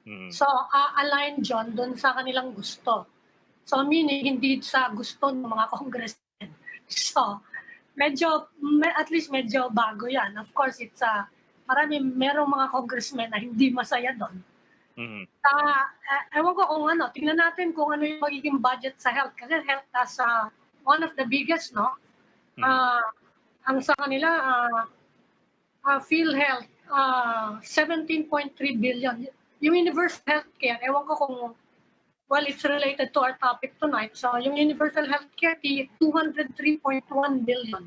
Mm. So, align John doon sa kanilang gusto. So, meaning, hindi sa gusto ng mga congressmen. So, at least medyo bago yan. Of course, merong mga congressmen na hindi masaya doon. Mm. Ewan ko kung ano, tingnan natin kung ano yung magiging budget sa health. Kasi health as one of the biggest, no? Ang sa kanila, PhilHealth, 17.3 billion. Yung universal healthcare, ewan ko kung, well, it's related to our topic tonight. So, yung universal healthcare, 203.1 billion.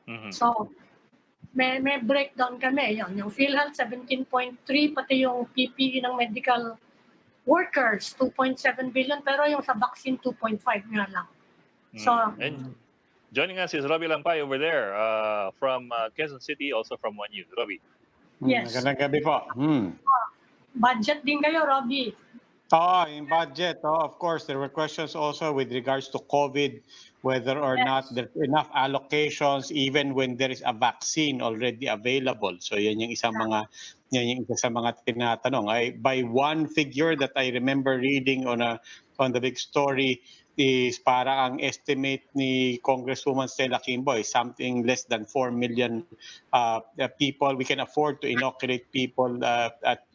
Mm-hmm. So, may breakdown kami. Yung PhilHealth, 17.3, pati yung PPE ng medical workers, 2.7 billion, pero yung sa vaccine, 2.5 nga lang. So, and joining us is Robbie Lampay over there from Quezon City, also from 1U. Robbie. yes. Magandang gabi po. Budget din kayo, Robbie. In budget, of course, there were questions also with regards to COVID, whether or not there's enough allocations even when there is a vaccine already available. So yan yung isa sa mga tinatanong. By one figure that I remember reading on the big story is parang ang estimate ni Congresswoman Stella Kimbo is something less than 4 million people. We can afford to inoculate people at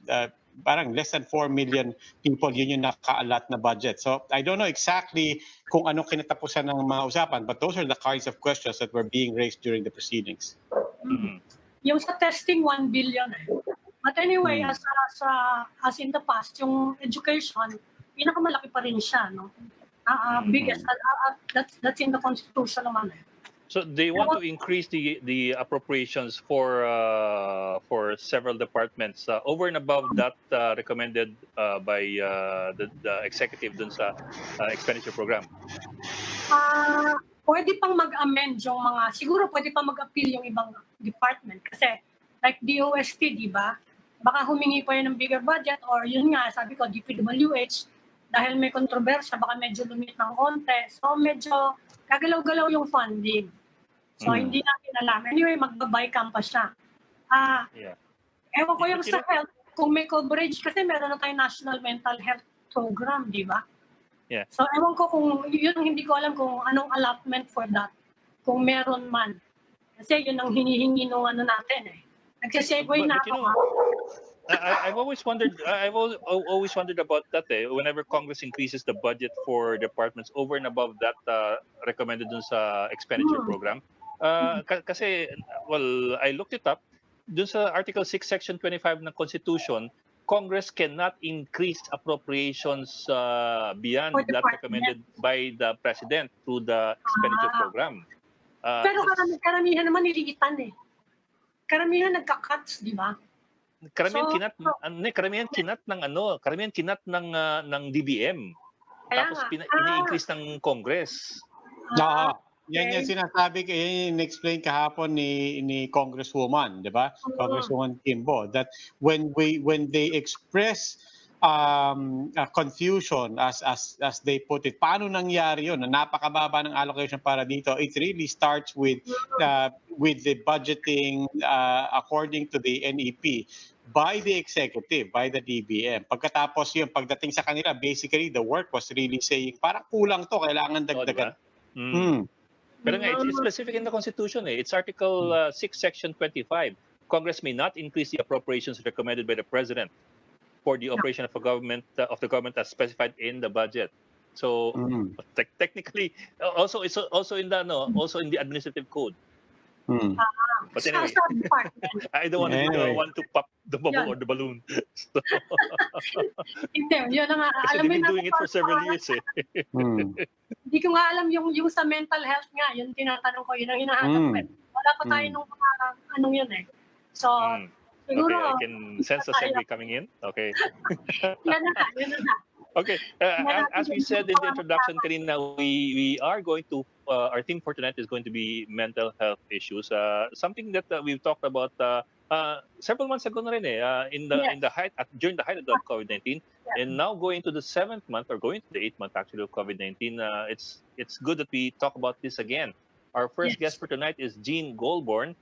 parang less than 4 million people, yun yung nakaalat na budget. So I don't know exactly kung ano kinatapusan ng mga usapan, but those are the kinds of questions that were being raised during the proceedings. Yung sa testing, 1 billion eh. But anyway, as in the past, yung education, pinakamalaki pa rin siya, no? Biggest, that's in the Constitution naman eh. So they want to increase the appropriations for several departments over and above that recommended by the executive dun sa expenditure program. Pwede pang mag-amend yung siguro pwede pang mag-appeal yung ibang department kasi like DOST, di ba? Baka humingi pa yun ng bigger budget or yun nga, sabi ko, DPWH, dahil may kontrobersya, baka medyo lumit ng konti. So medyo kagalaw-galaw yung funding. So, hindi natin alam. Anyway, magbabay campus siya. Ewan ko yung sa health, kung may coverage, kasi meron na tayong National Mental Health Program, di ba? Yeah. So, ewan ko kung, yun hindi ko alam kung anong allotment for that, kung meron man. Kasi yun ang hinihingi nung natin eh. Nagsisegue na ako. I've always wondered about that whenever Congress increases the budget for departments over and above that recommended dun sa expenditure program. Kasi, well, I looked it up. Dun sa Article 6, Section 25 ng Constitution, Congress cannot increase appropriations beyond that recommended by the President through the expenditure program. Pero karamihan naman nililitan eh. Karamihan nagka-cuts, di ba? Karamihan kinat ng DBM. Tapos ini-increase ng Congress. Yan yung sinasabi, yan yung explain kahapon ni Congresswoman, di ba? Congresswoman Kimbo, that when they express confusion as they put it, paano nangyari yun? Na napakababa ng allocation para dito. It really starts with the budgeting according to the NEP by the executive, by the DBM. Pagkatapos yun, pagdating sa kanila, basically the work was really saying, parang kulang to, kailangan dagdagan. Pero nga, it's specific in the Constitution. It's Article 6, Section 25. Congress may not increase the appropriations recommended by the President for the operation of the government as specified in the budget. So technically, it's also in the administrative code. But anyway, I don't want to pop the bubble or the balloon. Hindi, yun na nga. Kasi they've been doing it for several years eh. Hindi ko nga alam yung sa mental health nga, yun tinatanong ko, yun ang hinahanap. Wala pa tayo nung anong yun eh. So, siguro... Okay, I can sense the segue coming in. Okay. Yan na. Okay, as we said in the introduction, Karina, we are going to, our theme for tonight is going to be mental health issues. Something that we've talked about several months ago na rin during the height of the COVID-19, and now going to the 7th month, or going to the 8th month actually of COVID-19, it's good that we talk about this again. Our first guest for tonight is Jean Goulbourne,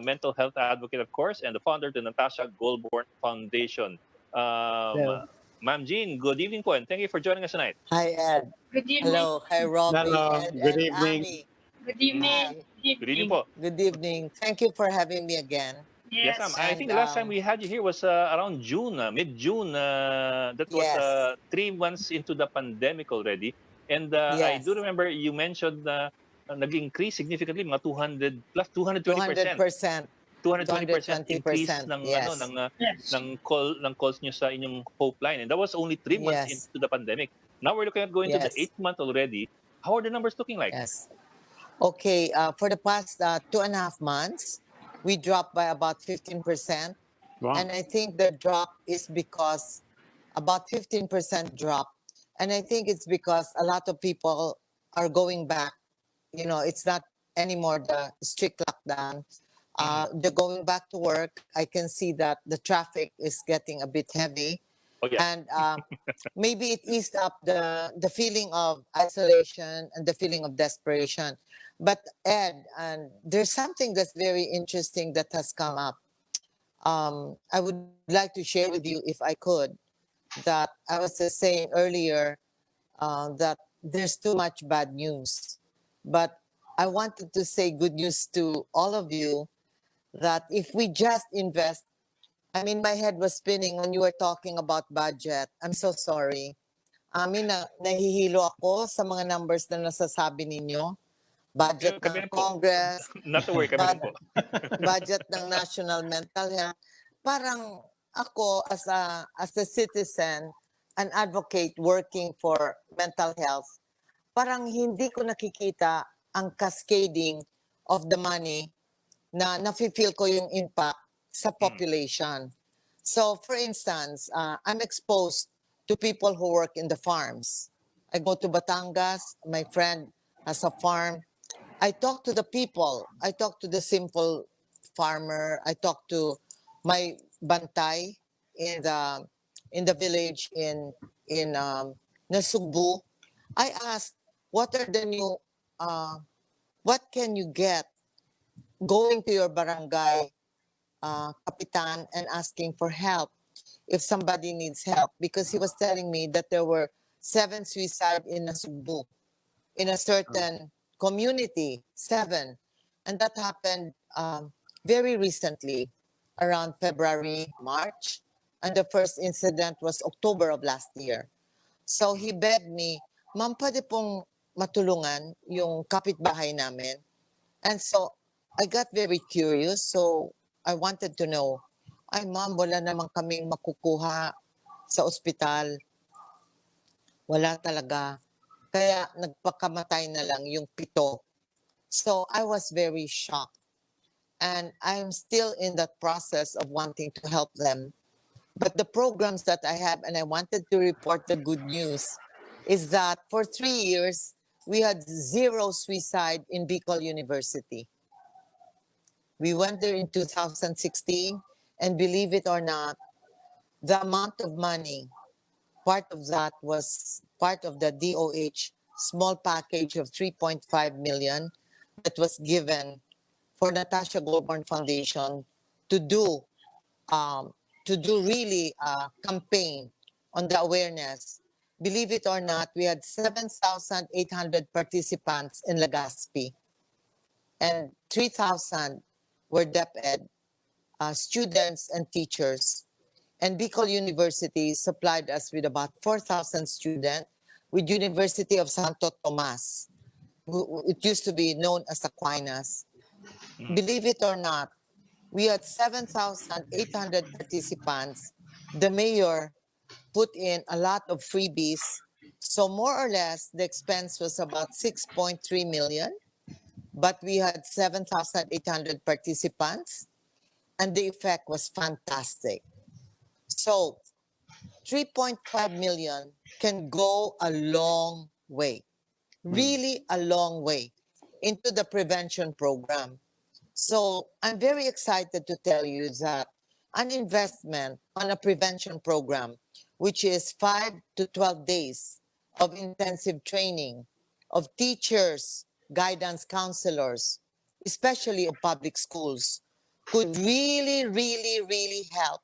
mental health advocate, of course, and the founder of the Natasha Goulbourne Foundation. Hello. Ma'am Jean, good evening po, and thank you for joining us tonight. Hi, Ed. Good evening. Hello. Hi, Robbie, Hello, Ed, good and evening. Ami. Good evening. Hi. Good evening po. Good evening. Thank you for having me again. Yes, ma'am. Yes. I And think the last time we had you here was around June, mid-June. That was yes, 3 months into the pandemic already. And I yes, do remember you mentioned nag-increase significantly, mga 200 plus 220%. 200%, 220% increase 220%. ng ano Yes, Yes. ng calls niyo sa inyong Hope line, and that was only 3 months yes, into the pandemic. Now we're looking at going to the yes, 8th month already. How are the numbers looking like? yes. Okay, for the past 2.5 months, we dropped by about 15%. Wow. And I think the drop is because about 15% drop. And I think it's because a lot of people are going back. You know, it's not anymore the strict lockdown. They're going back to work. I can see that the traffic is getting a bit heavy. Oh yeah. And maybe it eased up the feeling of isolation and the feeling of desperation. But Ed, and there's something that's very interesting that has come up. I would like to share with you, if I could, that I was just saying earlier that there's too much bad news. But I wanted to say good news to all of you that if we just invest, I mean, my head was spinning when you were talking about budget. I'm so sorry. I mean, nahihilo ako sa mga numbers na nasasabi ninyo. Budget Kami ng rin po. Congress, Not to worry, kami rin po. budget ng National Mental Health. Parang ako as a citizen, an advocate working for mental health, parang hindi ko nakikita ang cascading of the money na nafe-feel ko yung impact sa population. So for instance, I'm exposed to people who work in the farms. I go to Batangas, my friend has a farm. I talk to the people. I talk to the simple farmer. I talk to my bantay in the village in Nasugbu. I asked, what are the new what can you get going to your barangay kapitan and asking for help if somebody needs help, because he was telling me that there were 7 suicides in Nasugbu in a certain community, 7, and that happened very recently, around February, March, and the first incident was October of last year. So he begged me, ma'am, pwede pong matulungan yung kapitbahay namin. And so I got very curious, so I wanted to know, ay ma'am, wala naman kaming makukuha sa ospital. Wala talaga. Kaya nagpakamatay na lang yung 7. So I was very shocked. And I'm still in that process of wanting to help them. But the programs that I have, and I wanted to report the good news, is that for 3 years, we had 0 suicide in Bicol University. We went there in 2016, and believe it or not, the amount of money, part of that was part of the DOH small package of 3.5 million that was given for Natasha Goldborn Foundation to do really a campaign on the awareness. Believe it or not, we had 7,800 participants in Legazpi, and 3,000 were DepEd students and teachers. And Bicol University supplied us with about 4,000 students with University of Santo Tomas. It used to be known as Aquinas. Believe it or not, we had 7,800 participants. The mayor put in a lot of freebies. So more or less, the expense was about 6.3 million, but we had 7,800 participants, and the effect was fantastic. So 3.5 million can go a long way, really a long way into the prevention program. So I'm very excited to tell you that an investment on a prevention program, which is 5 to 12 days of intensive training of teachers, guidance counselors, especially of public schools, could really, really, really help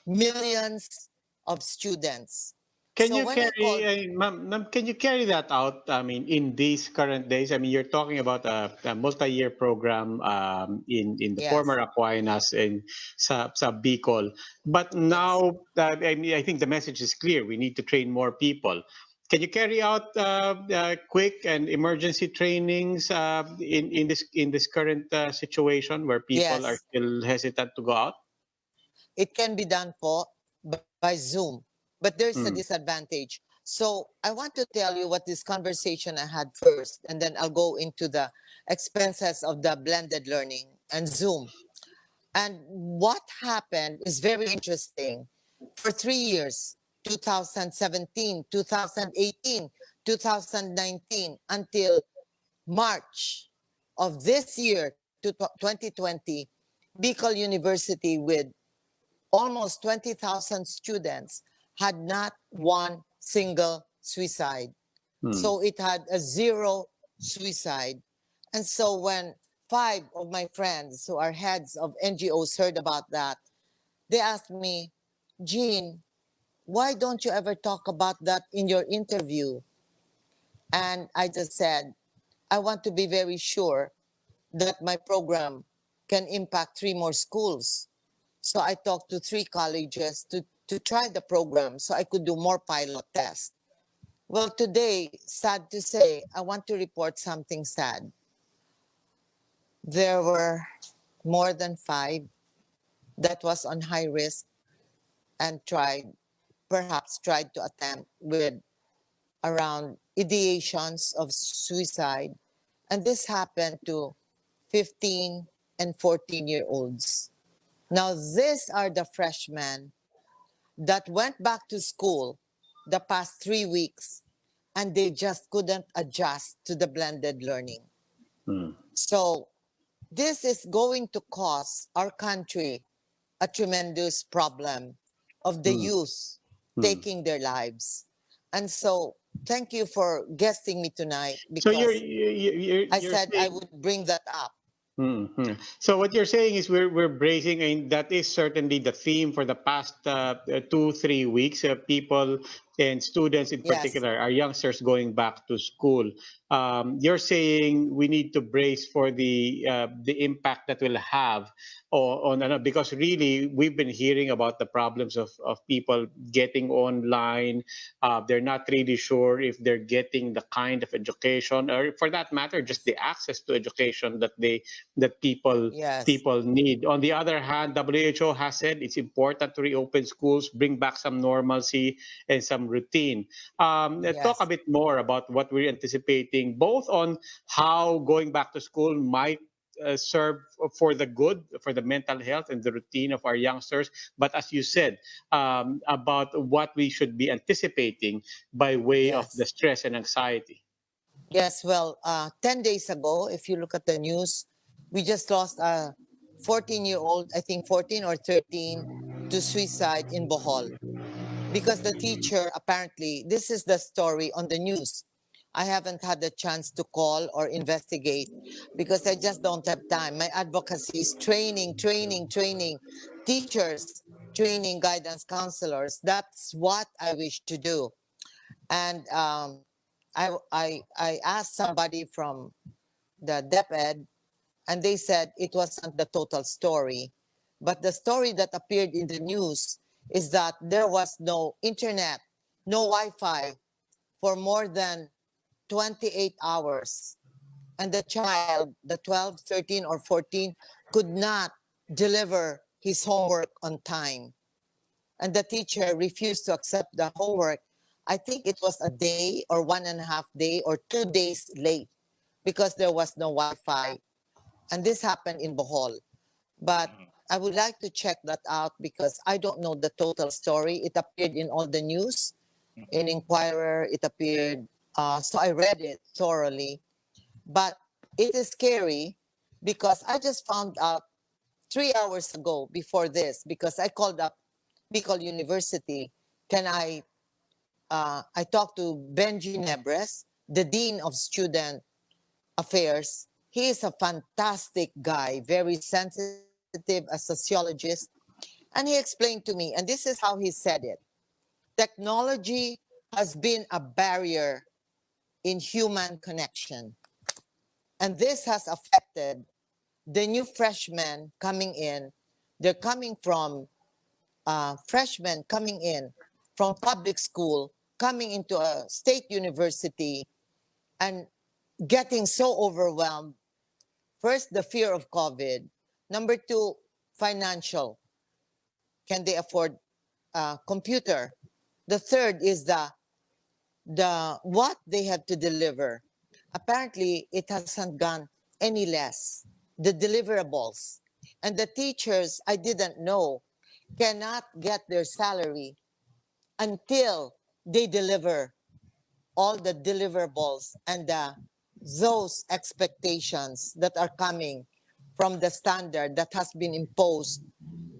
millions of students. Can So you when I carry, called, ma'am, can you carry that out? I mean, in these current days, I mean, you're talking about a multi-year program in the yes, former Aquinas and sa Bicol. But yes. now, I mean, I think the message is clear. We need to train more people. Can you carry out quick and emergency trainings in this current situation where people are Yes, still hesitant to go out? it can be done by Zoom, but there's a Mm. disadvantage. So I want to tell you what this conversation I had first, and then I'll go into the expenses of the blended learning and Zoom. And what happened is very interesting. For 3 years, 2017, 2018, 2019, until March of this year, 2020, Bicol University, with almost 20,000 students, had not one single suicide. Mm. So it had a zero suicide. And so when five of my friends who are heads of NGOs heard about that, they asked me, Jean, why don't you ever talk about that in your interview? And I just said, I want to be very sure that my program can impact three more schools. So I talked to three colleges to try the program so I could do more pilot tests. Well, today, sad to say, I want to report something sad. There were more than five that was on high risk and perhaps tried to attempt with around ideations of suicide. And this happened to 15 and 14-year-olds. Now, these are the freshmen that went back to school the past 3 weeks and they just couldn't adjust to the blended learning. Mm. So, this is going to cause our country a tremendous problem of the Mm. youth Mm. taking their lives. And so, thank you for guesting me tonight So because I you're said I saying. would bring that up. Mhm. So what you're saying is we're bracing, and that is certainly the theme for the past 2 3 weeks. People and students in Yes, particular, our youngsters going back to school. You're saying we need to brace for the impact that will have on because really we've been hearing about the problems of people getting online. They're not really sure if they're getting the kind of education, or for that matter, just the access to education that yes, people need. On the other hand, WHO has said it's important to reopen schools, bring back some normalcy and some routine. Talk a yes. bit more about what we're anticipating, both on how going back to school might serve for the good, for the mental health and the routine of our youngsters. But as you said, about what we should be anticipating by way of the Yes. stress and anxiety. Yes, well, 10 days ago, if you look at the news, we just lost a 14-year-old, I think 14 or 13, to suicide in Bohol because the teacher apparently, this is the story on the news. I haven't had the chance to call or investigate because I just don't have time. My advocacy is training, training, training teachers, training guidance counselors. That's what I wish to do. And I asked somebody from the DepEd, and they said it wasn't the total story. But the story that appeared in the news is that there was no internet, no Wi-Fi for more than 28 hours. And the child, the 12, 13, or 14, could not deliver his homework on time. And the teacher refused to accept the homework. I think it was a day or 1.5 day or 2 days late because there was no Wi-Fi. And this happened in Bohol. But I would like to check that out because I don't know the total story. It appeared in all the news, in Inquirer, it appeared. So I read it thoroughly. But it is scary because I just found out 3 hours ago before this because I called up Bicol University. Can I talked to Benji Nebres, the Dean of Student Affairs. He is a fantastic guy, very sensitive, a sociologist. And he explained to me, and this is how he said it. Technology has been a barrier in human connection. And this has affected the new freshmen coming in. They're coming from freshmen coming in from public school, coming into a state university, and getting so overwhelmed. First, the fear of COVID. Number two, financial. Can they afford a computer? The third is the what they have to deliver. Apparently, it hasn't gone any less. The deliverables. And the teachers, I didn't know, cannot get their salary until they deliver all the deliverables and those expectations that are coming from the standard that has been imposed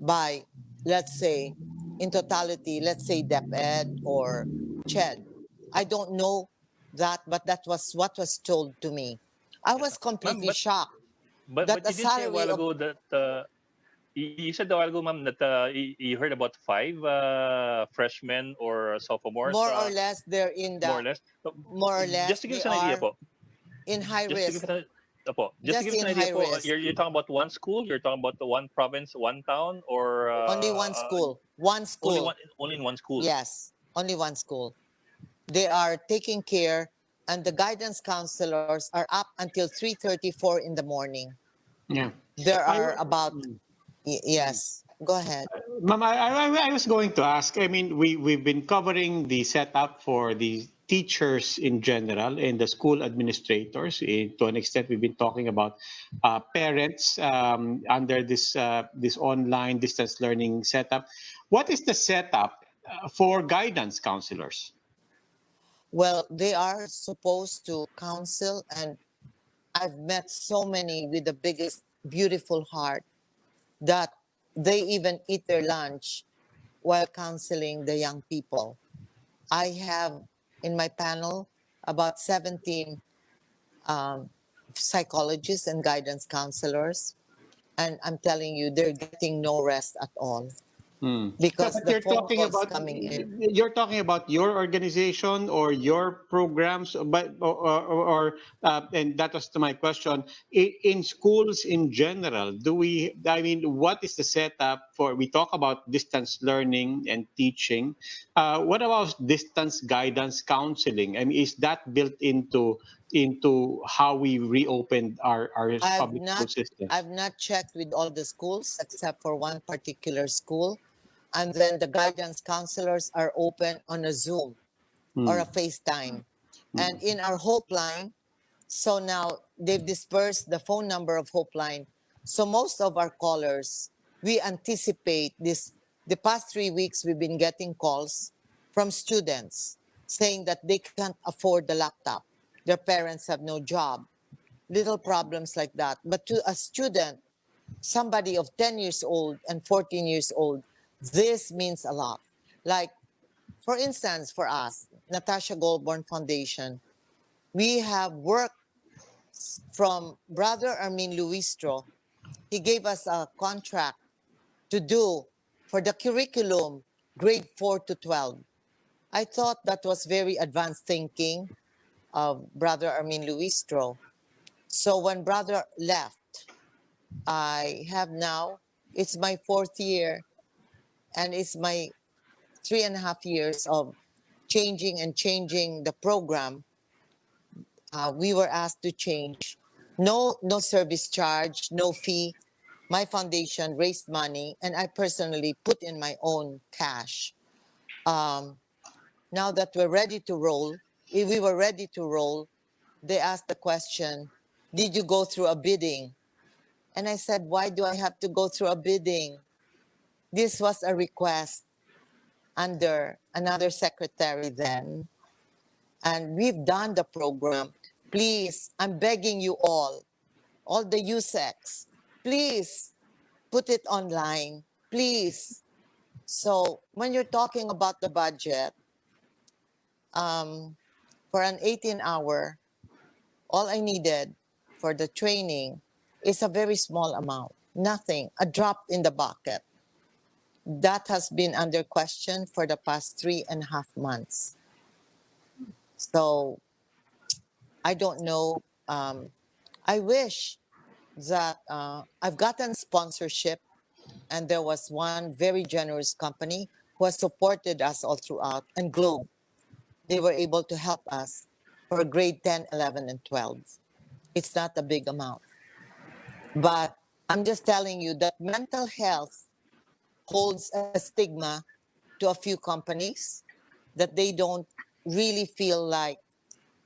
by, let's say, in totality, let's say DepEd or CHED. I don't know that, but that was what was told to me. I was Ma'am, completely shocked but that you the did say a while salary of ago that you said a while ago, ma'am, that you heard about five freshmen or sophomores, more or less they're in more the or less. more or Just less to give they us an idea are po, in high just to give risk, us an just to just give us in an idea high po, risk. you're talking about one school, you're talking about the one province, one town, or Only one only school. one, only in one school? Yes, only one school. They are taking care, and the guidance counselors are up until 3:34 in the morning. Yeah. There I, are about yes. Go ahead. Ma'am, I was going to ask. I mean, we've been covering the setup for the teachers in general and the school administrators. To an extent, we've been talking about parents under this online distance learning setup. What is the setup for guidance counselors? Well, they are supposed to counsel, and I've met so many with the biggest, beautiful heart that they even eat their lunch while counseling the young people. I have in my panel about 17 um, psychologists and guidance counselors, and I'm telling you, they're getting no rest at all Hmm. No, because but the phone calls coming in. you're talking about your organization or your programs, but and that was to my question. In schools in general, do we? I mean, what is the setup for? We talk about distance learning and teaching. What about distance guidance counseling? I mean, is that built into how we reopened our I've public school not system? I've not checked with all the schools except for one particular school, and then the guidance counselors are open on a Zoom or Hmm. a FaceTime. Hmm. And in our Hope line, so now they've dispersed the phone number of Hope line. So most of our callers, we anticipate this. The past 3 weeks, we've been getting calls from students saying that they can't afford the laptop. Their parents have no job. Little problems like that. But to a student, somebody of 10 years old and 14 years old, this means a lot. Like, for instance, for us, Natasha Goldborn Foundation, we have worked from Brother Armin Luistro. He gave us a contract to do for the curriculum grade 4 to 12. I thought that was very advanced thinking of Brother Armin Luistro. So when Brother left, I have now, it's my 4th year, and it's my 3.5 years of changing the program. We were asked to change. No service charge, no fee. My foundation raised money, and I personally put in my own cash. Um, Now that we're ready to roll, if we were ready to roll, they asked the question, did you go through a bidding? And I said, why do I have to go through a bidding? This was a request under another secretary then, and we've done the program. Please, I'm begging you all the USECs, please put it online, please. So when you're talking about the budget, for an 18-hour, all I needed for the training is a very small amount, nothing, a drop in the bucket. that has been under question for the past 3.5 months. So I don't know. I wish that I've gotten sponsorship, and there was one very generous company who has supported us all throughout, and Globe. They were able to help us for grade 10, 11, and 12. It's not a big amount. But I'm just telling you that mental health holds a stigma to a few companies that they don't really feel like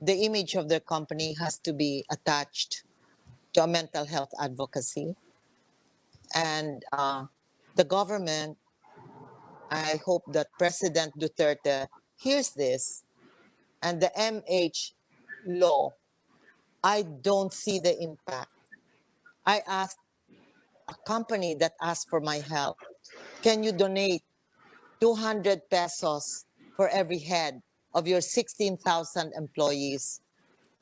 the image of their company has to be attached to a mental health advocacy. And the government, I hope that President Duterte hears this, and the MH law, I don't see the impact. I asked a company that asked for my help, can you donate 200 pesos for every head of your 16,000 employees?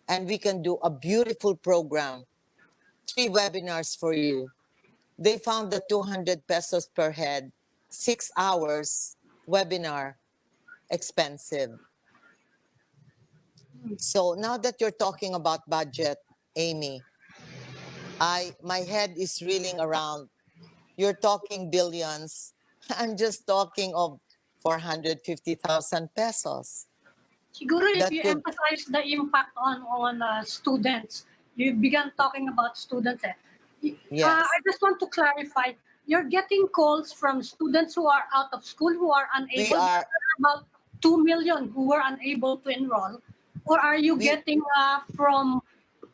And we can do a beautiful program, 3 webinars for you. They found the 200 pesos per head, 6 hours webinar expensive. So now that you're talking about budget, Amy, my head is reeling around. You're talking billions. I'm just talking of 450,000 pesos. Siguro if That you could, emphasize the impact on students, you began talking about students. yes, I just want to clarify, you're getting calls from students who are out of school who are we unable, are, there are about 2 million who were unable to enroll, or are you we, getting from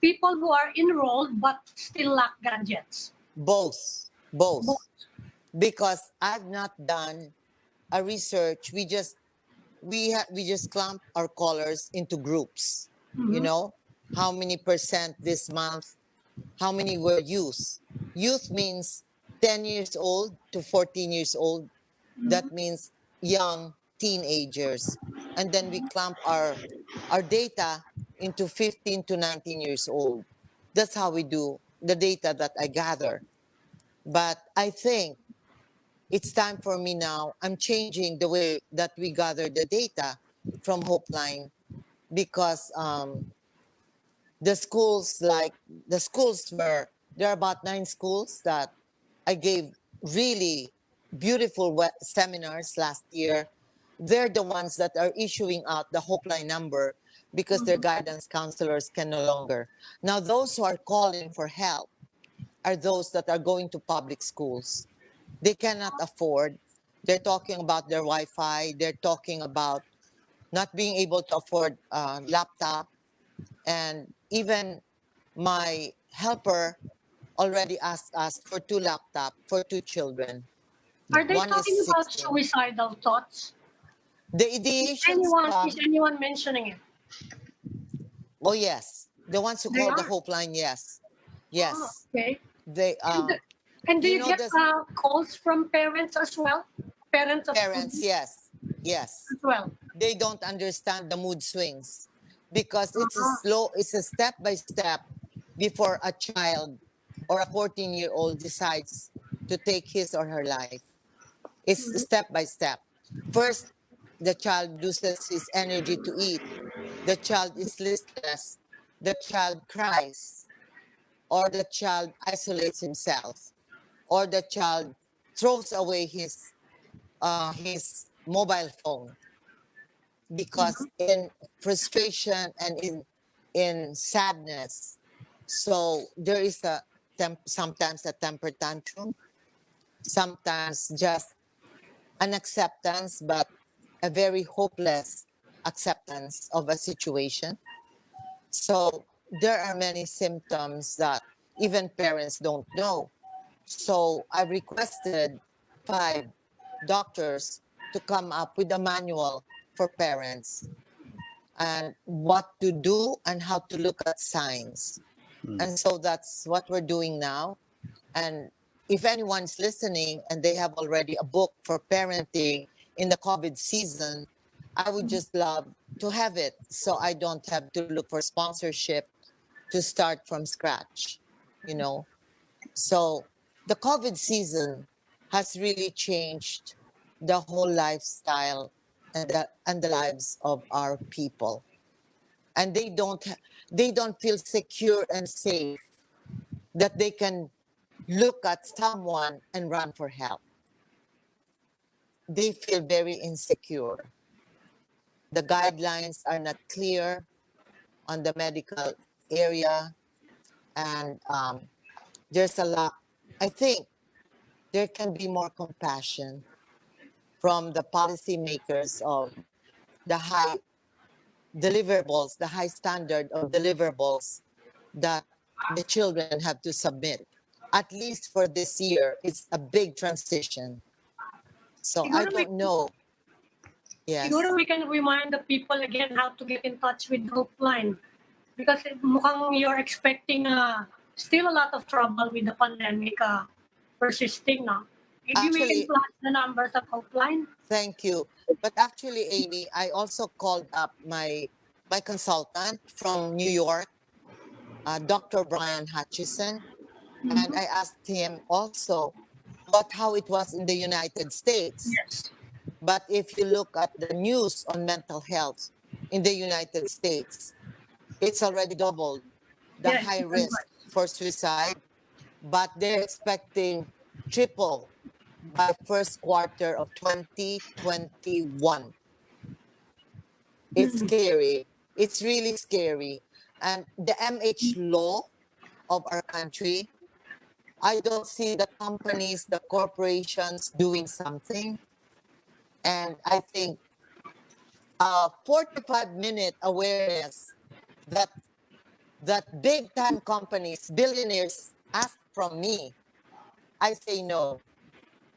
people who are enrolled but still lack gadgets? both, Both. both. Because I've not done a research. We just clump our callers into groups. You Mhm. know, how many percent this month, how many were youth. Youth means 10 years old to 14 years old. That means young teenagers. And then we clump our data into 15 to 19 years old. That's how we do the data that I gather. But I think it's time for me now. I'm changing the way that we gather the data from Hopeline, because the schools were, there are about 9 schools that I gave really beautiful seminars last year. They're the ones that are issuing out the Hopeline number because their guidance counselors can no longer. Now, those who are calling for help are those that are going to public schools. They cannot afford. They're talking about their Wi-Fi. They're talking about not being able to afford laptop. And even my helper already asked us for 2 laptops for 2 children. Are they One is talking about 16. suicidal thoughts? The ideation Is anyone mentioning it? oh yes, the ones who They call the are. Hope Line, yes, Oh, yes. okay. They And do you you know get the calls from parents as well? Parents of parents, students yes, yes. as well? They don't understand the mood swings because Uh-huh. it's a step by step before a child or a 14-year-old decides to take his or her life. It's Mhm. step by step. First, the child loses his energy to eat. The child is listless. The child cries, or the child isolates himself, or the child throws away his mobile phone, because in frustration and in sadness. So there is sometimes a temper tantrum, sometimes just an acceptance, but a very hopeless acceptance of a situation. So there are many symptoms that even parents don't know. So I requested 5 doctors to come up with a manual for parents and what to do and how to look at signs. And so that's what we're doing now. And if anyone's listening and they have already a book for parenting in the COVID season, I would just love to have it so I don't have to look for sponsorship to start from scratch, you know. So the COVID season has really changed the whole lifestyle and the lives of our people. And they don't feel secure and safe that they can look at someone and run for help. They feel very insecure. The guidelines are not clear on the medical area, and there's a lot. I think there can be more compassion from the policymakers of the high deliverables, the high standard of deliverables that the children have to submit. At least for this year, it's a big transition. So I Siguro we, don't know. Yes. siguro we can remind the people again how to get in touch with Hopeline. Because mukhang you're expecting still a lot of trouble with the pandemic persisting, no? Maybe we Actually, can flash the numbers of Hopeline. thank you. But actually, Amy, I also called up my consultant from New York, Dr. Brian Hutchison, and I asked him also how it was in the United States. Yes. But if you look at the news on mental health in the United States, it's already doubled the Yes, high that's risk right. for suicide, but they're expecting triple by first quarter of 2021. It's scary. It's really scary. And the MH law of our country, I don't see the companies, the corporations doing something. And I think 45-minute awareness that big time companies, billionaires ask from me, I say no.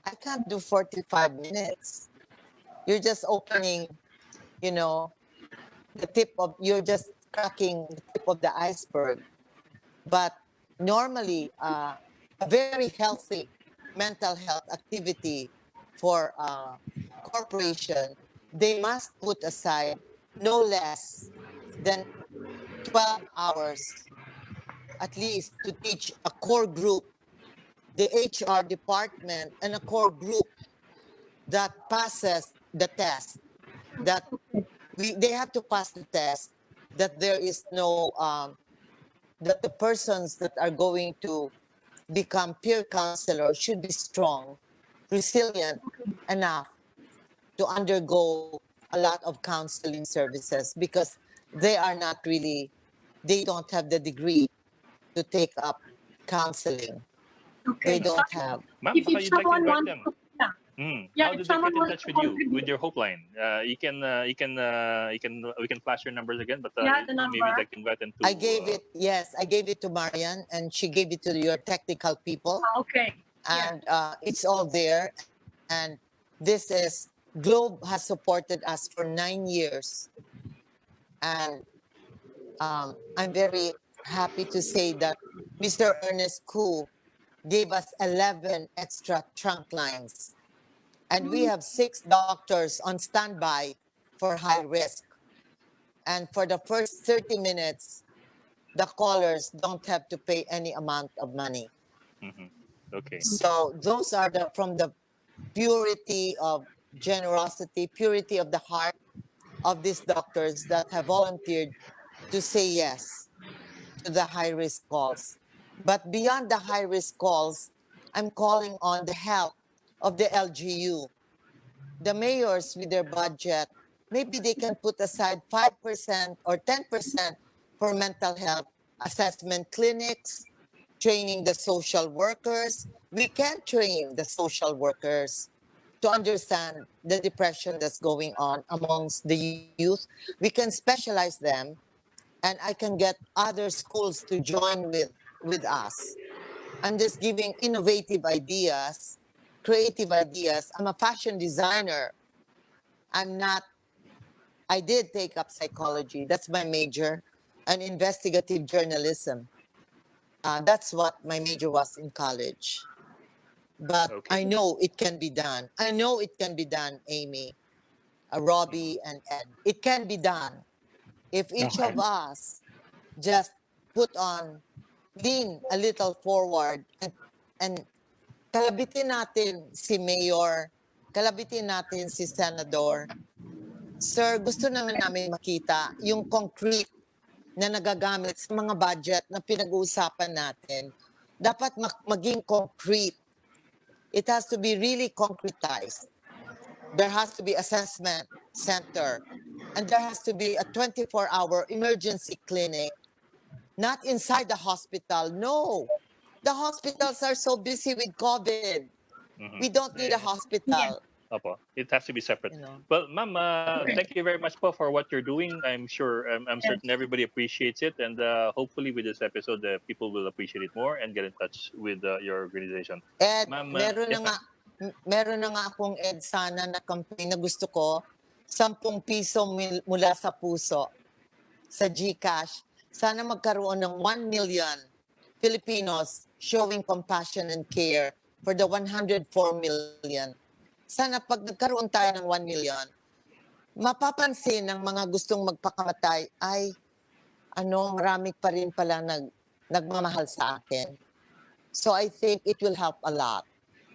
I can't do 45 minutes. You're just opening, you know, you're just cracking the tip of the iceberg. But normally, a very healthy mental health activity for a corporation, they must put aside no less than 12 hours at least to teach a core group, the HR department, and a core group that passes the test, that they have to pass the test, that there is no that the persons that are going to become peer counselors should be strong, resilient enough to undergo a lot of counseling services, because they are not really, they don't have the degree to take up counseling. They Okay. don't have. Ma'am, If, baka if you'd like to someone invite wants them. to, yeah, yeah, How if did they someone get in wants touch to with you contribute, with your hope line? We can flash your numbers again, but yeah, the maybe you'd number. like to invite them to. I gave it, yes, I gave it to Marian, and she gave it to your technical people, Okay. Yeah. and it's all there. And this is, Globe has supported us for 9 years, and I'm very happy to say that Mr. Ernest Koo gave us 11 extra trunk lines, and we have 6 doctors on standby for high risk. And for the first 30 minutes, the callers don't have to pay any amount of money. Mhm. Okay. So those are from the purity of generosity, purity of the heart of these doctors that have volunteered to say yes to the high risk calls. But beyond the high risk calls, I'm calling on the help of the LGU. The mayors with their budget, maybe they can put aside 5% or 10% for mental health assessment clinics, training the social workers. We can train the social workers to understand the depression that's going on amongst the youth. We can specialize them, and I can get other schools to join with us. I'm just giving innovative ideas, creative ideas. I'm a fashion designer. I'm not, I did take up psychology. That's my major, and investigative journalism. That's what my major was in college. But Okay. I know it can be done. I know it can be done, Amy, Robbie, and Ed. It can be done if each Okay. of us just put on, lean a little forward, and kalabitin natin si Mayor, kalabitin natin si Senador. Sir, gusto naman namin makita yung concrete na nagagamit sa mga budget na pinag-uusapan natin. Dapat maging concrete. It has to be really concretized. There has to be assessment center, and there has to be a 24-hour emergency clinic, not inside the hospital. No, the hospitals are so busy with COVID. Mhm. We don't need a hospital. Opo, it has to be separate. You know. Well, ma'am, thank you very much po for what you're doing. I'm sure, I'm certain everybody appreciates it, and hopefully with this episode, people will appreciate it more and get in touch with your organization. Ed, Ma'am, meron yes, na nga meron na nga akong Ed sana na campaign na gusto ko, 10 piso mula sa puso sa GCash. Sana magkaroon ng 1 million Filipinos showing compassion and care for the 104 million. Sana pag nagkaroon tayo ng 1 million, mapapansin ng mga gustong magpakamatay ay marami pa rin pala nagmamahal sa akin. So I think it will help a lot.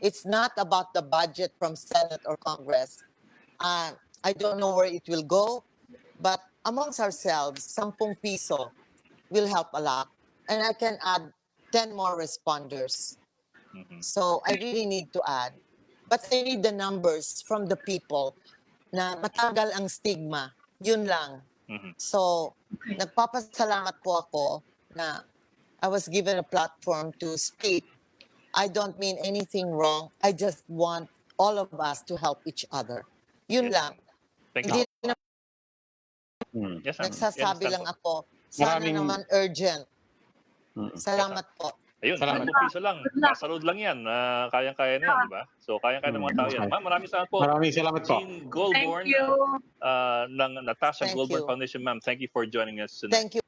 It's not about the budget from Senate or Congress. I don't know where it will go, but amongst ourselves, 10 piso will help a lot. And I can add 10 more responders. Mhm. So I really need to add. But I need the numbers from the people na matanggal ang stigma. Yun lang. Mhm. So, nagpapasalamat po ako na I was given a platform to speak. I don't mean anything wrong. I just want all of us to help each other. Yun Yes, lang. Thank Hindi you. na Yes, ma'am. nagsasabi Yes, lang po. ako. Sana Maraming- naman urgent. Mm. Salamat po. Ayun, Salamat. 10 piso lang. Nasa load lang yan. Kayang-kaya na yan, di ba? So, kayang-kaya ng mga tao yan. Ma'am, maraming salamat po. Maraming salamat po. Jean Thank Goldborn you. ng Natasha Thank Goldborn you. Foundation. Ma'am, thank you for joining us tonight. Thank you.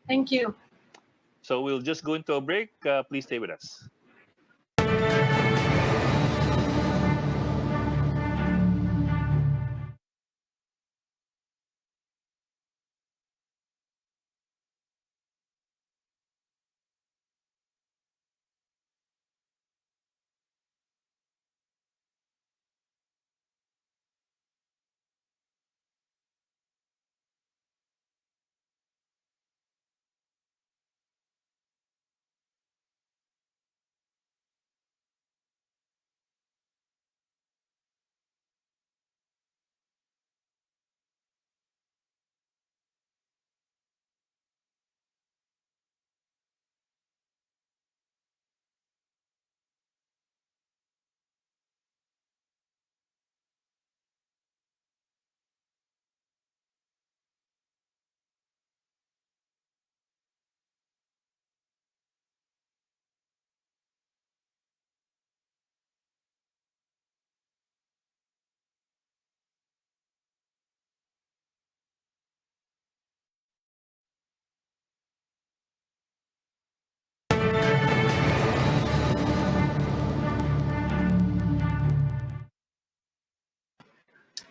Thank you. So, we'll just go into a break. Please stay with us.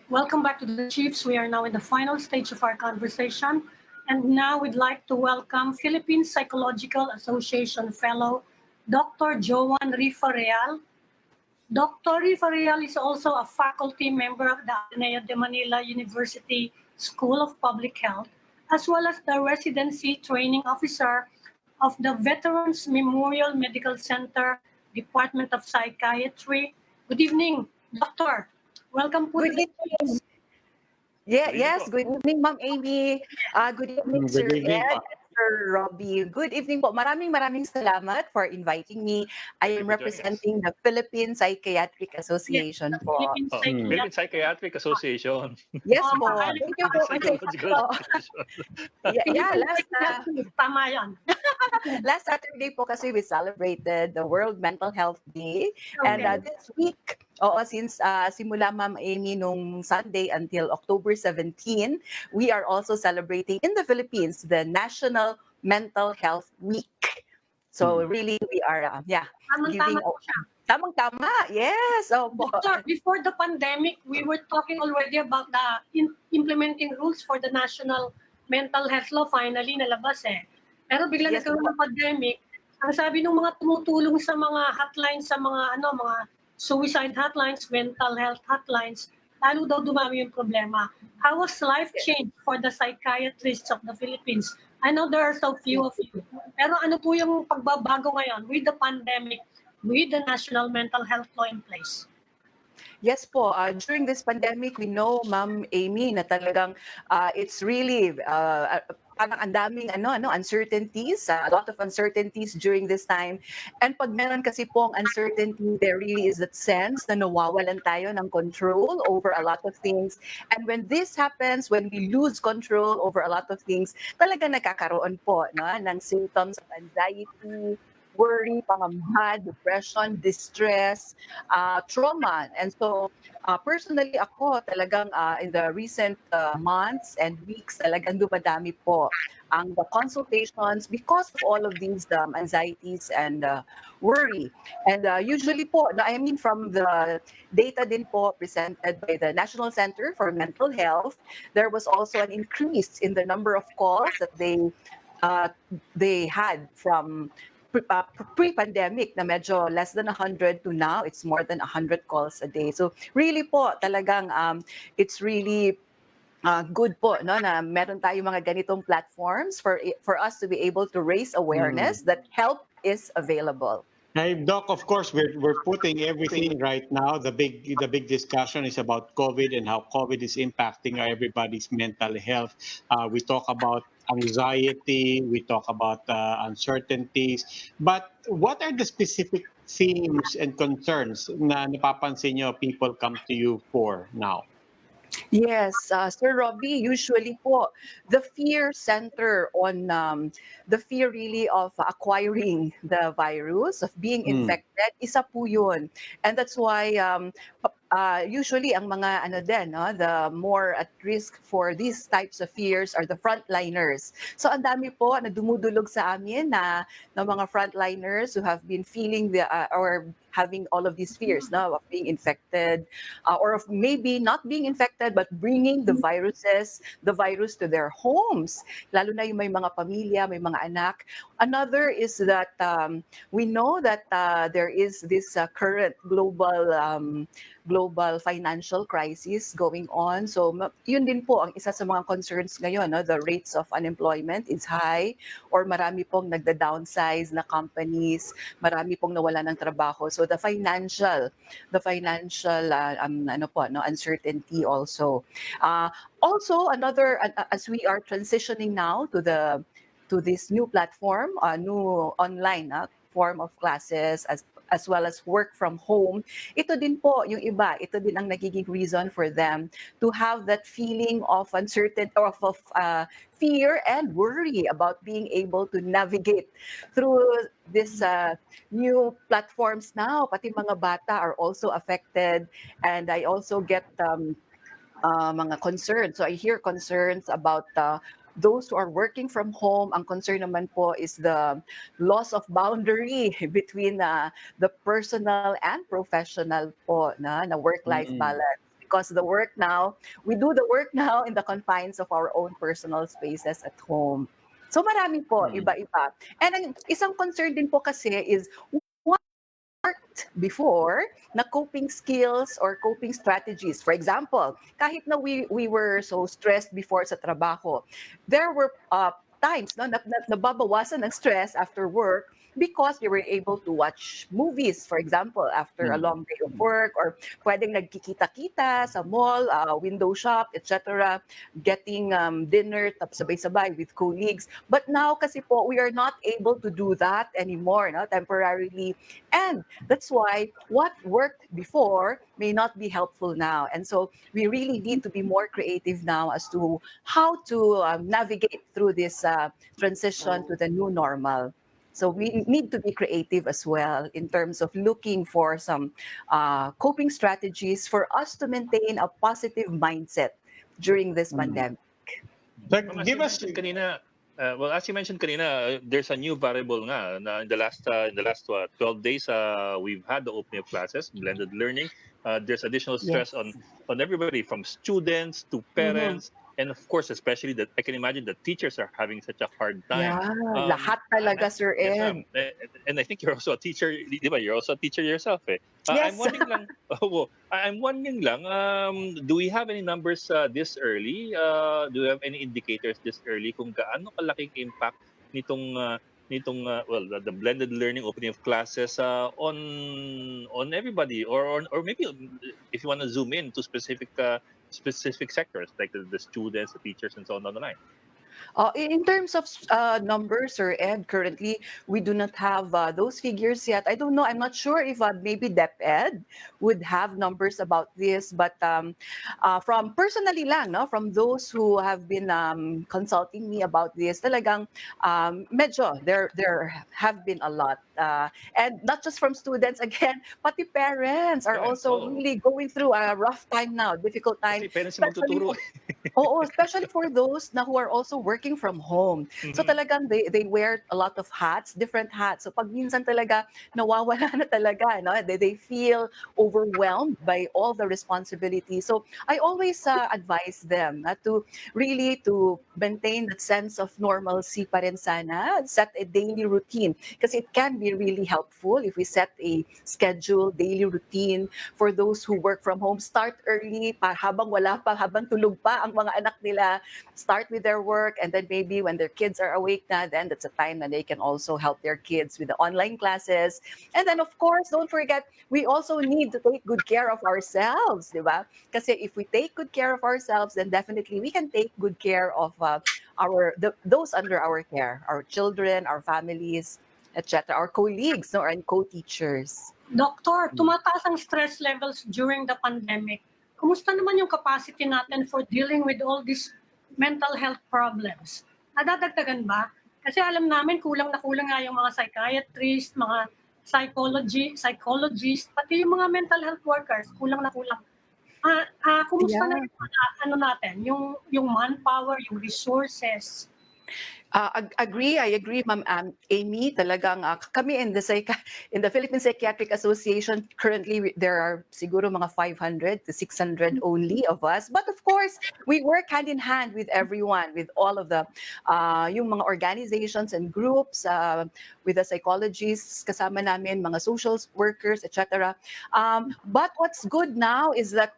Welcome back to the Chiefs. We are now in the final stage of our conversation. And now we'd like to welcome Philippine Psychological Association Fellow, Dr. Joan Rifa-Real. Dr. Rifa-Real is also a faculty member of the Ateneo de Manila University School of Public Health, as well as the residency training officer of the Veterans Memorial Medical Center, Department of Psychiatry. Good evening, Doctor. Welcome po. Good evening. Yeah, Good evening yes, po. good evening, Ma'am Amy. Good evening, Good Sir evening Ed po. and Sir Robbie. Good evening po. Maraming salamat for inviting me. I Thank you for joining am us. representing the Philippine Psychiatric Association po. Philippine Oh, Psychiatric. Philippine Psychiatric Association. Yes Oh, po. mahal. Thank you po. Kasi, Psychological oh, Association. yeah, Tama yan. last Saturday po kasi we celebrated the World Mental Health Day. And Okay. this week, since simula Ma'am Amy nung Sunday until October 17, we are also celebrating in the Philippines the National Mental Health Week. So really, we are, Tamang-tama giving, po siya. tamang-tama, yes. Opo. Doctor, before the pandemic, we were talking already about the implementing rules for the national mental health law. Finally, nalabas eh. Pero bigla Yes, nagkaroon ng pandemic, ang sabi ng mga tumutulong sa mga hotlines, sa mga suicide hotlines, mental health hotlines, lalo daw dumami yung problema. How was life changed for the psychiatrists of the Philippines? I know there are so few of you. Pero ano po yung pagbabago ngayon with the pandemic, with the national mental health law in place? Yes po, during this pandemic, we know, Ma'am Amy, na talagang it's really parang ang daming uncertainties, a lot of uncertainties during this time. And pag meron kasi pong uncertainty, there really is that sense na nawawalan tayo ng control over a lot of things. And when this happens, when we lose control over a lot of things, talaga nagkakaroon po ng symptoms of anxiety, worry, pangamba, depression, distress, trauma. And so, personally ako talagang in the recent months and weeks, talagang dumadami po ang the consultations because of all of these anxieties and worry. And usually po, I mean from the data din po presented by the National Center for Mental Health, there was also an increase in the number of calls that they had from pre-pandemic na medyo less than 100 to now, it's more than 100 calls a day. So really po, talagang it's really good po na meron tayo mga ganitong platforms for us to be able to raise awareness that help is available. Hey, Doc, of course, we're putting everything right now. The big discussion is about COVID and how COVID is impacting everybody's mental health. We talk about anxiety, we talk about uncertainties. But what are the specific themes and concerns na napapansin nyo people come to you for now? Yes, Sir Robbie, usually po, the fear center on the fear really of acquiring the virus, of being infected, isa po yun. And that's why usually ang mga the more at risk for these types of fears are the frontliners. So ang dami po na dumudulog sa amin na mga frontliners who have been feeling or having all of these fears of being infected or of maybe not being infected but bringing the virus to their homes, lalo na yung may mga pamilya, may mga anak. Another is that we know that there is this current global financial crisis going on. So yun din po ang isa sa mga concerns ngayon, the rates of unemployment is high or marami pong nagda-downsize na companies, marami pong nawala ng trabaho. So the financial uncertainty also. Also another as we are transitioning now to this new platform, new online form of classes as well as work from home, ito din po yung iba, ito din ang nagiging reason for them to have that feeling of uncertainty or of fear and worry about being able to navigate through this new platforms now. Pati mga bata are also affected, and I also get mga concerns. So I hear concerns about those who are working from home. Ang concern naman po is the loss of boundary between the personal and professional po na work-life balance. Because we do the work now in the confines of our own personal spaces at home. So marami po, iba-iba. And ang isang concern din po kasi is worked before na coping skills or coping strategies. For example, kahit na we were so stressed before sa trabaho, there were times na nababawasan ng stress after work because you were able to watch movies, for example, after a long day of work, or pwedeng nagkikita-kita sa mall, window shop, etc., getting dinner sabay-sabay with colleagues. But now kasi po, we are not able to do that anymore, temporarily. And that's why what worked before may not be helpful now. And so we really need to be more creative now as to how to navigate through this transition to the new normal. So we need to be creative as well in terms of looking for some coping strategies for us to maintain a positive mindset during this pandemic. Give us as you mentioned kanina, there's a new variable nga na in the last 12 days we've had the opening of classes, blended learning. There's additional stress on everybody from students to parents and of course, especially that I can imagine the teachers are having such a hard time. Yeah, Um, lahat talaga, Sir Yes, Ed. ma'am. And I think you're also a teacher, di ba? You're also a teacher yourself, eh. I'm Yes. wondering lang, I'm wondering lang, do we have any numbers this early? Do we have any indicators this early kung gaano kalaking impact nitong well, the blended learning opening of classes on everybody, or maybe if you want to zoom in to specific sectors like the students, the teachers, and so on down the line. In terms of numbers, Sir Ed, currently we do not have those figures yet. I don't know. I'm not sure if maybe DepEd would have numbers about this, but from personally lang, no, from those who have been consulting me about this, talagang medyo there have been a lot. And not just from students, again, pati parents are Parents, also oo. really going through a rough time now, difficult time, Kasi parents yung especially magtuturo. for Oo, especially for those na who are also working from home. So Mhm. talagang they wear a lot of hats, different hats. So pag minsan talaga nawawala na talaga, no? They feel overwhelmed by all the responsibilities. So I always advise them to really to maintain that sense of normalcy pa rin sana, set a daily routine. Kasi it can be really helpful if we set a schedule, daily routine for those who work from home. Start early, habang wala pa, habang tulog pa ang mga anak nila, start with their work, and then maybe when their kids are awake na, then that's a time that they can also help their kids with the online classes. And then of course, don't forget, we also need to take good care of ourselves, di ba? Kasi if we take good care of ourselves, then definitely we can take good care of those under our care, our children, our families, etc., our colleagues, no, and co-teachers. Doctor, tumataas ang stress levels during the pandemic. Kumusta naman yung capacity natin for dealing with all these mental health problems? Nadadagdagan ba? Kasi alam namin kulang na kulang nga yung mga psychiatrists, mga psychologists, pati yung mga mental health workers, kulang na kulang. Kumusta na yung ano natin, yung manpower, yung resources? I agree, Ma'am Amy. Talagang kami in the Philippine Psychiatric Association, currently there are siguro mga 500 to 600 only of us. But of course, we work hand in hand with everyone, with all of the yung mga organizations and groups, with the psychologists, kasama namin, mga social workers, etc. But what's good now is that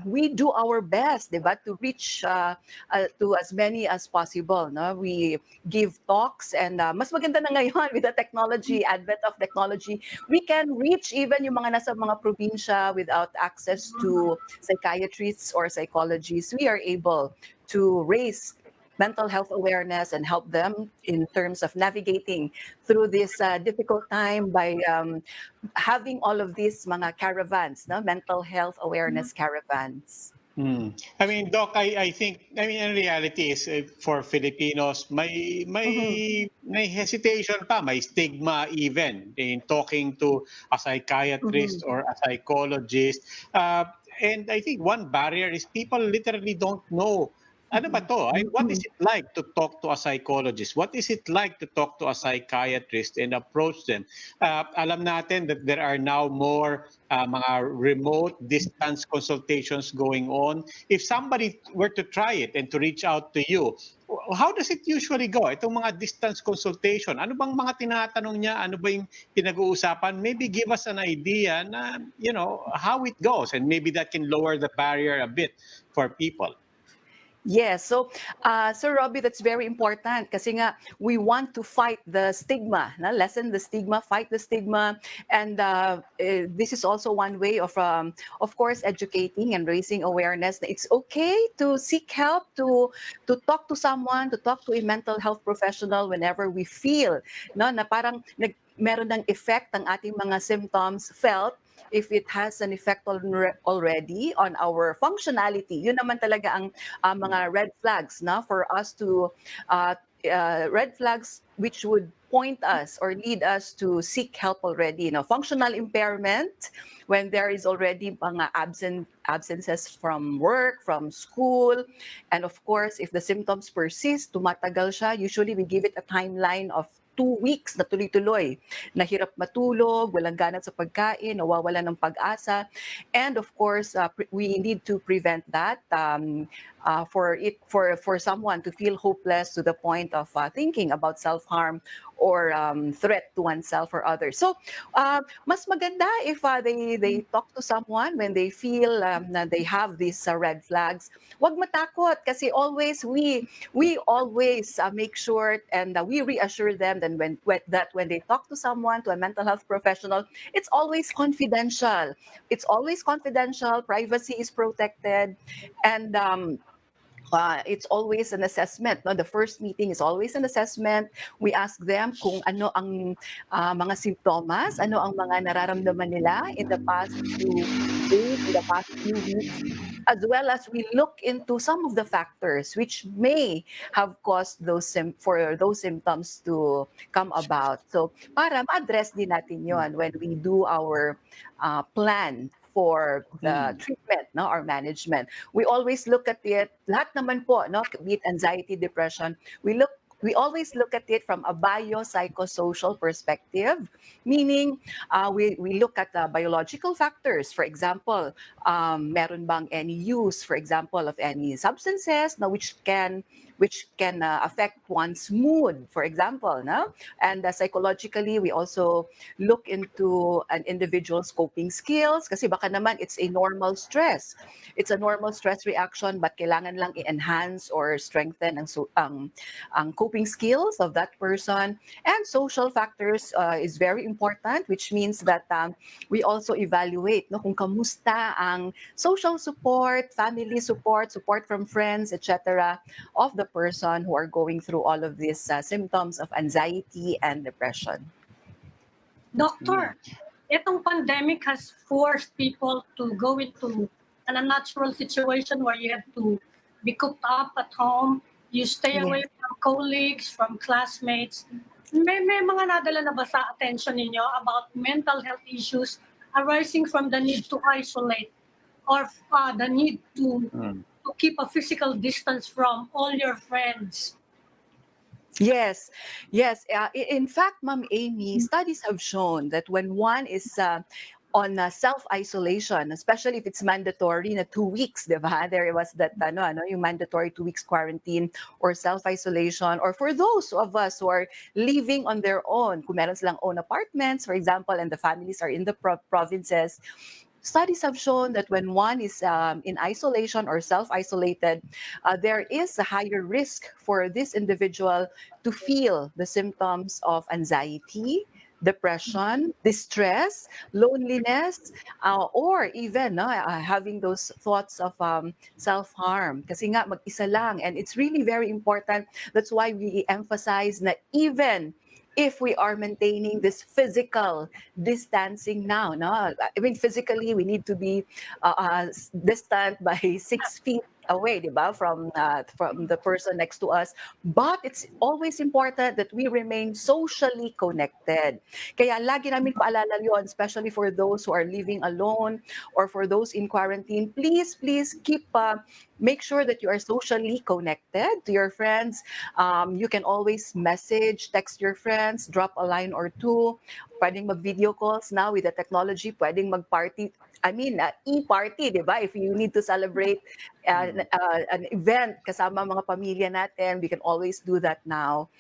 we do our best, diba, to reach to as many as possible. No? We give talks, and mas maganda na ngayon with the technology, advent of technology, we can reach even yung mga nasa mga probinsya without access to psychiatrists or psychologists. We are able to raise mental health awareness and help them in terms of navigating through this difficult time by having all of these mga caravans, no? Mental health awareness caravans. I mean, Doc, I think, I mean, in reality is for Filipinos, may hesitation pa, may stigma even in talking to a psychiatrist or a psychologist. And I think one barrier is people literally don't know. Ano ba to? What is it like to talk to a psychologist? What is it like to talk to a psychiatrist and approach them? Alam natin that there are now more mga remote distance consultations going on. If somebody were to try it and to reach out to you, how does it usually go? Itong mga distance consultation, ano bang mga tinatanong niya? Ano ba yung pinag-uusapan? Maybe give us an idea na, you know, how it goes, and maybe that can lower the barrier a bit for people. Yes. So, Sir Robbie, that's very important kasi nga we want to fight the stigma, lessen the stigma, fight the stigma, and this is also one way of course, educating and raising awareness that it's okay to seek help, to talk to someone, to talk to a mental health professional whenever we feel, no, na parang meron ng effect ang ating mga symptoms felt. If it has an effect already on our functionality, yun naman talaga ang mga red flags, no, for us to red flags which would point us or lead us to seek help already. Functional impairment, when there is already mga absences from work, from school, and of course, if the symptoms persist, tumatagal siya, usually we give it a timeline of 2 weeks na tuloy-tuloy. Nahirap matulog, walang gana sa pagkain, nawawalan ng pag-asa. And of course, we need to prevent that for someone to feel hopeless to the point of thinking about self-harm or threat to oneself or others. So, mas maganda if they talk to someone when they feel na they have these red flags. Huwag matakot kasi we always make sure and we reassure them that when they talk to someone, to a mental health professional, it's always confidential. It's always confidential. Privacy is protected, and it's always an assessment. No? The first meeting is always an assessment. We ask them kung ano ang mga simptomas, ano ang mga nararamdaman nila in the past few days, in the past few weeks, as well as we look into some of the factors which may have caused for those symptoms to come about. So para ma-address din natin yon when we do our plan for the treatment, no, or management. We always look at it, lahat naman po, no, be it anxiety, depression, we always look at it from a biopsychosocial perspective, meaning we look at the biological factors. For example, meron bang any use, for example, of any substances na which can affect one's mood, for example, no? And psychologically, we also look into an individual's coping skills kasi baka naman it's a normal stress. It's a normal stress reaction but kailangan lang i-enhance or strengthen ang coping skills of that person. And social factors is very important, which means that we also evaluate no kung kamusta ang social support, family support, support from friends, etc. of the person who are going through all of these symptoms of anxiety and depression. Doctor, itong pandemic has forced people to go into an unnatural situation where you have to be cooped up at home, you stay away from colleagues, from classmates. May mga nadala na ba sa attention ninyo about mental health issues arising from the need to isolate or the need to keep a physical distance from all your friends? Yes. In fact, Ma'am Amy, studies have shown that when one is on self-isolation, especially if it's mandatory na 2 weeks, di ba? There was that yung mandatory 2 weeks quarantine or self-isolation, or for those of us who are living on their own, kung meron silang own apartments, for example, and the families are in the provinces. Studies have shown that when one is in isolation or self-isolated, there is a higher risk for this individual to feel the symptoms of anxiety, depression, distress, loneliness, or even having those thoughts of self-harm. Kasi nga, mag-isa lang. And it's really very important. That's why we emphasize na even if we are maintaining this physical distancing now, no? I mean, physically, we need to be distant by 6 feet away, di ba, from the person next to us. But it's always important that we remain socially connected. Kaya lagi namin paalala yun, especially for those who are living alone or for those in quarantine. Please make sure that you are socially connected to your friends. You can always message, text your friends, drop a line or two. Pwedeng mag-video calls now with the technology. Pwedeng mag-party. I mean, e-party, di ba? If you need to celebrate an event kasama mga pamilya natin, we can always do that now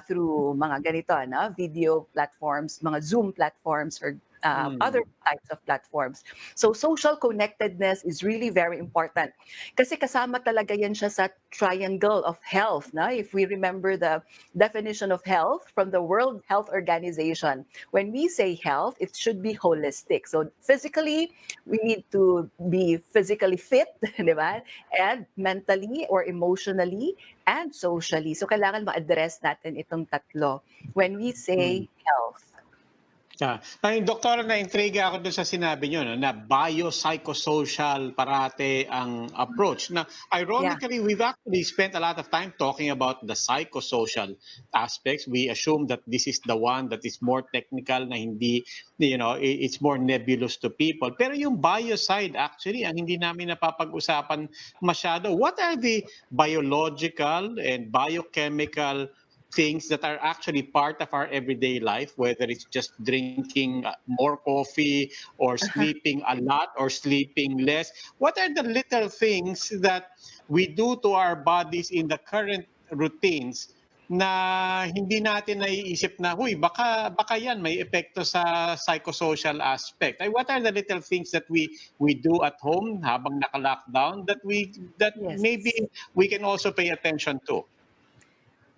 through mga ganito, video platforms, mga Zoom platforms, or other types of platforms. So social connectedness is really very important. Kasi kasama talaga yan siya sa triangle of health. If we remember the definition of health from the World Health Organization, when we say health, it should be holistic. So physically, we need to be physically fit, di ba? And mentally or emotionally and socially. So kailangan ma-address natin itong tatlo when we say health. Ay, Doktor, na-intriga ako doon sa sinabi nyo na biopsychosocial parate ang approach. Na ironically, we've actually spent a lot of time talking about the psychosocial aspects. We assume that this is the one that is more technical, na hindi, it's more nebulous to people. Pero yung bio side actually, ang hindi namin napapag-usapan masyado. What are the biological and biochemical things that are actually part of our everyday life, whether it's just drinking more coffee or sleeping a lot or sleeping less. What are the little things that we do to our bodies in the current routines na hindi natin naiisip na, huy, baka yan may epekto sa psychosocial aspect. Ay, what are the little things that we do at home habang naka-lockdown that Yes. maybe we can also pay attention to?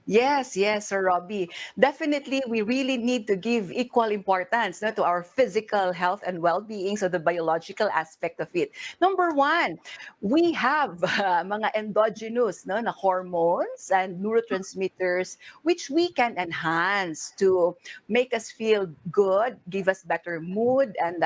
Yes, yes, Sir Robbie. Definitely, we really need to give equal importance to our physical health and well-being, so the biological aspect of it. Number one, we have mga endogenous na hormones and neurotransmitters which we can enhance to make us feel good, give us better mood, and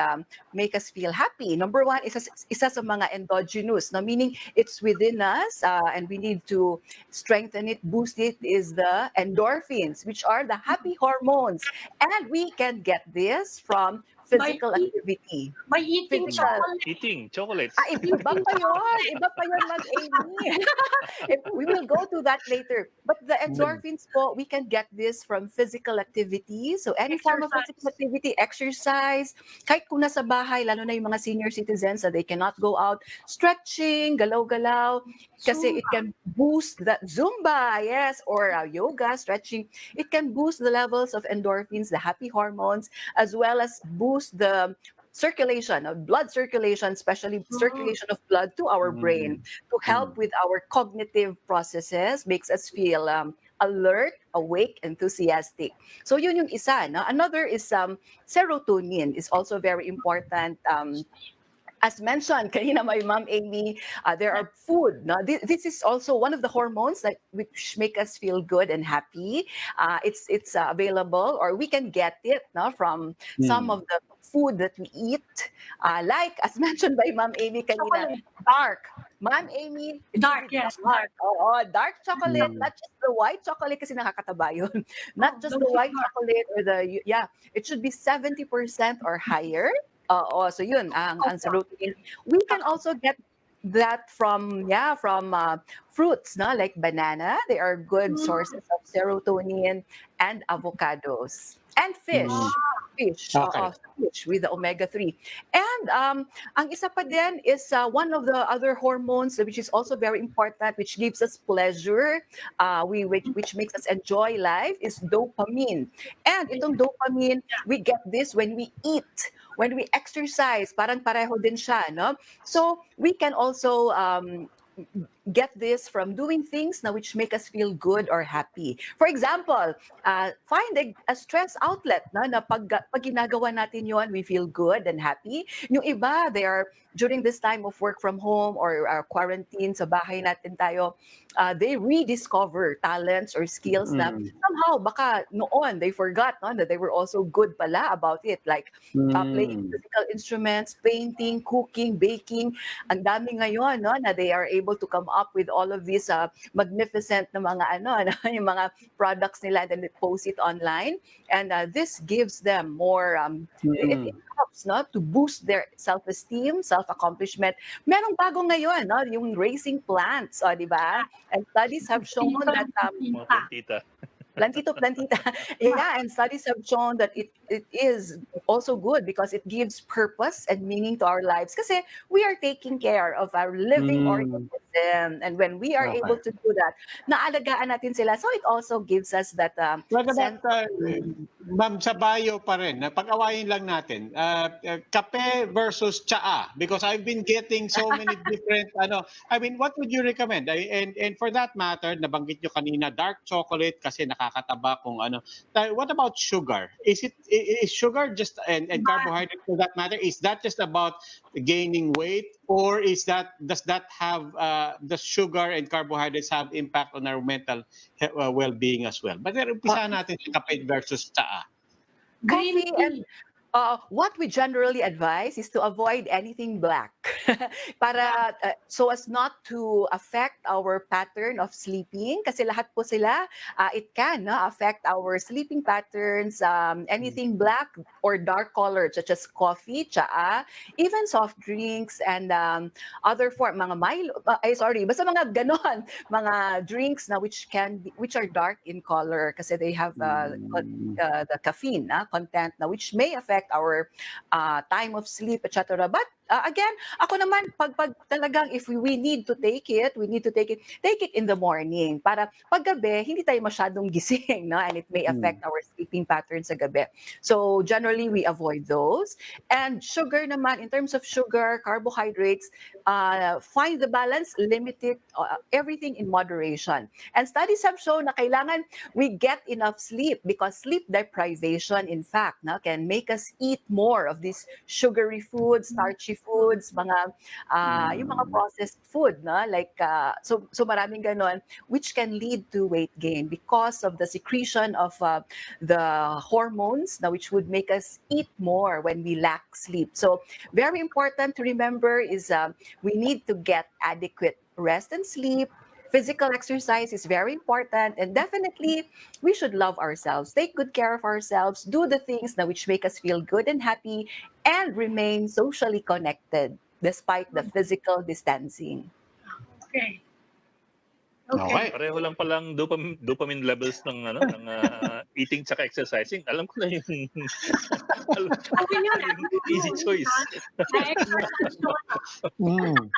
make us feel happy. Number one, isa sa mga endogenous, meaning it's within us, and we need to strengthen it, boost it, is the endorphins, which are the happy hormones. And we can get this from physical activity. By eating Physical. chocolate. Eating chocolates. Iba pa yun. Iba pa yun, Mag-Amy. We will go to that later. But the endorphins po, we can get this from physical activity. So any form of physical activity, exercise, kahit kung nasa bahay, lalo na yung mga senior citizens na they cannot go out, stretching, galaw-galaw, kasi it can boost that Zumba, yes, or yoga, stretching. It can boost the levels of endorphins, the happy hormones, as well as boost the circulation of blood circulation, especially circulation of blood to our brain, to help with our cognitive processes, makes us feel alert, awake, enthusiastic. So yun yung isa. No? Another is serotonin is also very important. As mentioned, kanina by Ma'am Amy, there are food. No? This is also one of the hormones that which make us feel good and happy. It's available, or we can get it from some of the food that we eat. Like, as mentioned by Ma'am Amy kanina, dark. Ma'am Amy, Dark, yes, dark. Oo, dark chocolate, not just the white chocolate kasi nakakataba yun. Not just the white chocolate or it should be 70% or higher. So yun ang serotonin. We can also get that from fruits, like banana. They are good sources of serotonin, and avocados and fish. Fish with the omega-3. And ang isa pa din is one of the other hormones which is also very important, which gives us pleasure, which makes us enjoy life, is dopamine. And itong dopamine, we get this when we eat, when we exercise, parang pareho din siya, no? So we can also get this from doing things which make us feel good or happy. For example, find a stress outlet na pag ginagawa natin yon, we feel good and happy. Yung iba, they are during this time of work from home or quarantine, sa bahay natin tayo, they rediscover talents or skills na somehow baka noon they forgot that they were also good pala about it, like playing musical instruments, painting, cooking, baking. Ang dami ngayon na they are able to come up with all of these magnificent na mga yung mga products nila, and then they post it online, and this gives them more it helps to boost their self-esteem, self-accomplishment. Merong bago ngayon, yung raising plants, di ba? And studies have shown that Mga plantita. plantita. Yeah, and studies have shown that it is also good because it gives purpose and meaning to our lives. Kasi we are taking care of our living organism, and when we are able to do that, naalagaan natin sila. So it also gives us that What sense. about, ma'am, sa bio pa rin, pag-awayin lang natin, kape versus tsaa, because I've been getting so many different, what would you recommend? And for that matter, nabanggit nyo kanina, dark chocolate kasi nakakataba kung ano. What about sugar? Is sugar just, and carbohydrate for that matter, is that just about gaining weight, or does sugar and carbohydrates have impact on our mental well-being as well? But umpisahan natin sa kape versus tsaa. Green Coffee tea. What we generally advise is to avoid anything black para so as not to affect our pattern of sleeping kasi lahat po sila it can affect our sleeping patterns, anything black or dark colored such as coffee, tsaa, even soft drinks and other form mga Milo basta mga ganon mga drinks na which are dark in color kasi they have the caffeine content na which may affect our time of sleep, etc. But again, ako naman, pag talagang if we need to take it, take it in the morning para paggabi, hindi tayo masyadong gising, no? And it may affect our sleeping patterns sa gabi. So generally, we avoid those. And sugar naman, in terms of sugar, carbohydrates, find the balance, limit it, everything in moderation. And studies have shown na kailangan we get enough sleep because sleep deprivation, in fact, can make us eat more of these sugary foods, starchy foods, yung mga processed food, like so maraming ganon, which can lead to weight gain because of the secretion of the hormones which would make us eat more when we lack sleep. So very important to remember is we need to get adequate rest and sleep. Physical exercise is very important, and definitely we should love ourselves, take good care of ourselves, do the things which make us feel good and happy, and remain socially connected despite the physical distancing. Okay. Okay. Pareho lang palang dopamine levels ng eating tsaka exercising. Alam ko na yung Okay yun, easy choice. I-exercise naman.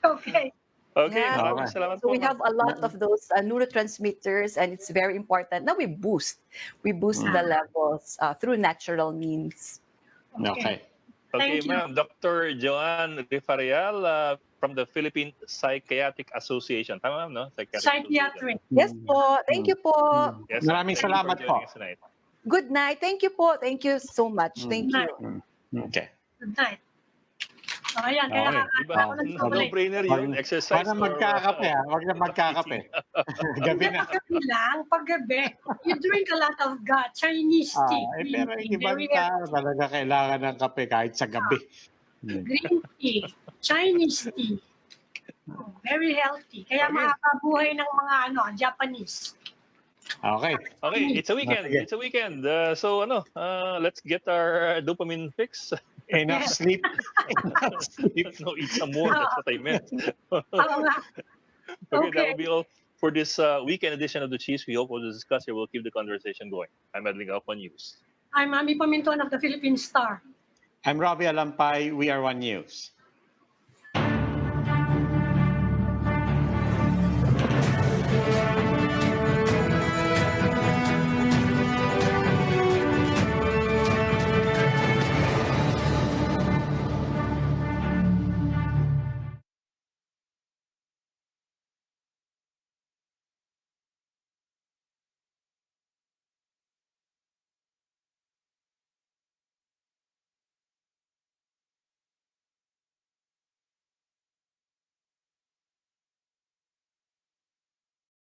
Okay. Okay, Yeah. maraming salamat So po. we have a lot of those neurotransmitters, and it's very important. Now we boost the levels through natural means. Okay. Okay, Thank you. ma'am. Dr. Joanne Rifarial from the Philippine Psychiatric Association. Tama, ma'am, no? Psychiatric. Yes po. Thank you po. Yes, Maraming thank you for salamat po. joining us tonight. Good night. Thank you po. Thank you so much. Thank you. Okay. Good night. So, ayan, kaya Okay. Diba? ako nagtuloy. No-brainer yun. Exercise Huwag na magkakape, Huwag na magkakape. Gabi na. Paggabi lang, paggabi, you drink a lot of Chinese tea. Pero yung ibang tao talaga kailangan ng kape kahit sa gabi. Green tea, Chinese tea. Very healthy. Kaya Okay. makakabuhay ng mga Japanese. Okay. Okay, it's a weekend. Sige. It's a weekend. So let's get our dopamine fix. Enough sleep. Enough sleep. No, eat some more. That's what I meant. Oo nga. Okay, that Okay. will be all for this weekend edition of The Cheese. We hope we'll discuss here. We'll keep the conversation going. I'm Edling Alpha News. I'm Ami Paminton of the Philippine Star. I'm Robbie Alampay. We are One News.